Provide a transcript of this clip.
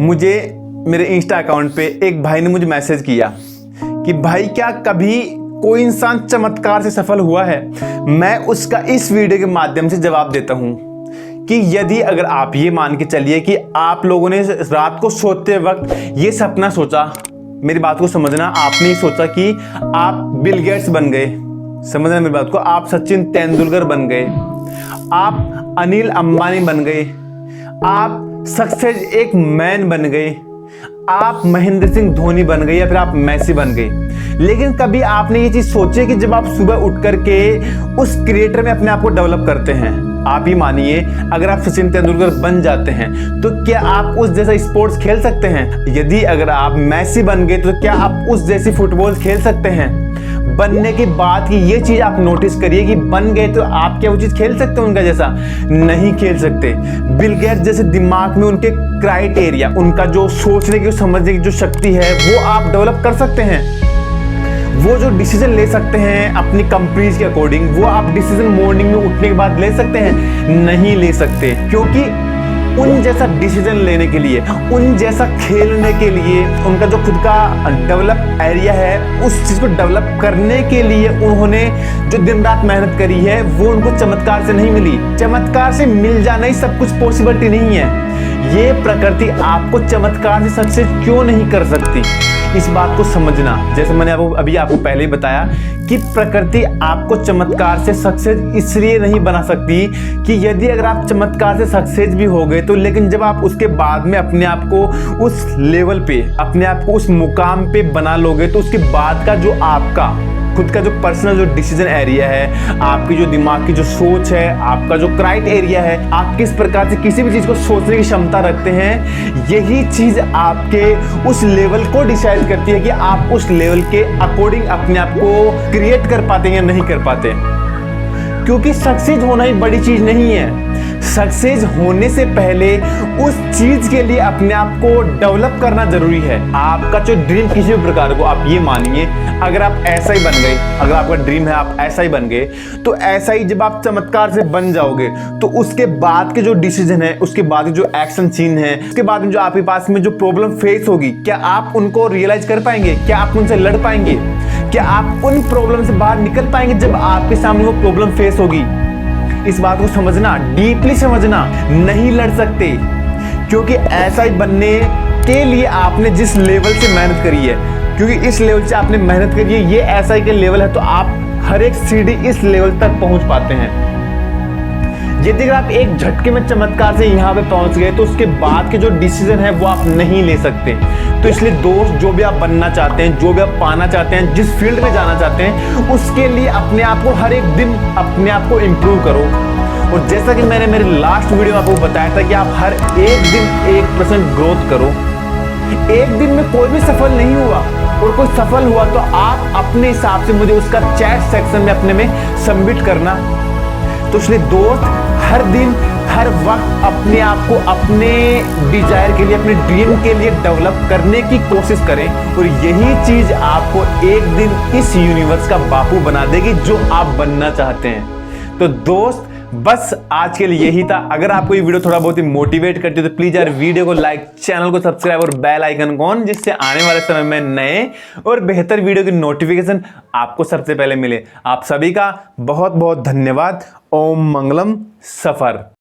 मुझे मेरे Insta account पे एक भाई ने मुझे मैसेज किया कि भाई क्या कभी कोई इंसान चमत्कार से सफल हुआ है। मैं उसका इस वीडियो के माध्यम से जवाब देता हूं कि यदि अगर आप ये मान के चलिए कि आप लोगों ने रात को सोते वक्त ये सपना सोचा, मेरी बात को समझना, आपने सोचा कि आप बिल गेट्स बन गए, समझना मेरी बात को, आप सचिन तेंदुलकर बन गए, आप अनिल अंबानी बन गए, आप सक्सेस एक मैन बन गए, आप महेंद्र सिंह धोनी बन गए या फिर आप मैसी बन गए। लेकिन कभी आपने ये चीज सोची कि जब आप सुबह उठ करके उस क्रिएटर में अपने आप को डेवलप करते हैं, आप ही मानिए अगर आप सचिन तेंदुलकर बन जाते हैं तो क्या आप उस जैसा स्पोर्ट्स खेल सकते हैं? यदि अगर आप मैसी बन गए तो क्या आप उस जैसी फुटबॉल खेल सकते हैं? बनने के बाद की ये चीज आप नोटिस करिए कि बन गए तो आप क्या वो चीज खेल सकते हैं उनका जैसा? नहीं खेल सकते। बिल गेट्स जैसे दिमाग में उनके क्राइटेरिया, उनका जो सोचने की समझने की जो शक्ति है वो आप डेवलप कर सकते हैं। वो जो डिसीजन ले सकते हैं अपनी कंपनीज के अकॉर्डिंग, वो आप डिसीजन मॉर्निंग में उठने के बाद ले सकते हैं? नहीं ले सकते, क्योंकि उन जैसा डिसीजन लेने के लिए, उन जैसा खेलने के लिए, उनका जो खुद का डेवलप एरिया है उस चीज को डेवलप करने के लिए उन्होंने जो दिन रात मेहनत करी है वो उनको चमत्कार से नहीं मिली। चमत्कार से मिल जाना ही सब कुछ पॉसिबिलिटी नहीं है। ये प्रकृति आपको चमत्कार से सक्सेस क्यों नहीं कर सकती, इस बात को समझना। जैसे मैंने अभी आपको पहले ही बताया कि प्रकृति आपको चमत्कार से सक्सेस इसलिए नहीं बना सकती कि यदि अगर आप चमत्कार से सक्सेस भी हो गए तो, लेकिन जब आप उसके बाद में अपने आप को उस लेवल पे, अपने आप को उस मुकाम पे बना लोगे तो उसके बाद का जो आपका खुद का जो पर्सनल जो डिसीजन एरिया है, आपकी जो दिमाग की जो सोच है, आपका जो क्राइट एरिया है, आप किस प्रकार से किसी भी चीज को सोचने की क्षमता रखते हैं, यही चीज आपके उस लेवल को डिसाइड करती है कि आप उस लेवल के अकॉर्डिंग अपने आप को क्रिएट कर पाते हैं या नहीं कर पाते। क्योंकि सक्सेस होना ही बड़ी चीज नहीं है। सक्सेस होने से पहले उस चीज के लिए अपने आप को डेवलप करना जरूरी है। आपका जो ड्रीम किसी भी प्रकार को, आप ये मानिए अगर आप ऐसा ही बन गए, अगर आपका ड्रीम है आप ऐसा ही बन गए, तो ऐसा ही जब आप चमत्कार से बन जाओगे तो उसके बाद के जो डिसीजन है, उसके बाद जो एक्शन सीन है, उसके बाद में जो आपके पास में जो प्रॉब्लम फेस होगी, क्या आप उनको रियलाइज कर पाएंगे? क्या आप उनसे लड़ पाएंगे? क्या आप उन प्रॉब्लम से बाहर निकल पाएंगे जब आपके सामने वो प्रॉब्लम फेस होगी? इस बात को समझना, डीपली समझना। नहीं लड़ सकते, क्योंकि ऐसा ही बनने के लिए आपने जिस लेवल से मेहनत करी है, क्योंकि इस लेवल से आपने मेहनत करी है, ये ऐसा ही के लेवल है, तो आप हर एक सीढ़ी इस लेवल तक पहुंच पाते हैं। यदि अगर आप एक झटके में चमत्कार से यहाँ पे पहुंच गए तो उसके बाद के जो डिसीजन है वो आप नहीं ले सकते। तो इसलिए दोस्त, जो भी आप बनना चाहते हैं, जो भी आप पाना चाहते हैं, जिस फील्ड में जाना चाहते हैं, उसके लिए अपने आप को हर एक दिन अपने आप को इम्प्रूव करो। और जैसा कि मैंने मेरे लास्ट वीडियो में आपको बताया था कि आप हर एक दिन 1% ग्रोथ करो। एक दिन में कोई भी सफल नहीं हुआ, और कोई सफल हुआ तो आप अपने हिसाब से मुझे उसका चैट सेक्शन में अपने में सबमिट करना। तो इसलिए दोस्त, हर दिन हर वक्त अपने आप को अपने डिजायर के लिए, अपने ड्रीम के लिए डेवलप करने की कोशिश करें, और यही चीज आपको एक दिन इस यूनिवर्स का बापू बना देगी जो आप बनना चाहते हैं। तो दोस्त, बस आज के लिए यही था। अगर आपको ये वीडियो थोड़ा बहुत ही मोटिवेट करती है तो प्लीज यार वीडियो को लाइक, चैनल को सब्सक्राइब और बेल आइकन को ऑन, जिससे आने वाले समय में नए और बेहतर वीडियो की नोटिफिकेशन आपको सबसे पहले मिले। आप सभी का बहुत बहुत धन्यवाद। ओम मंगलम सफर।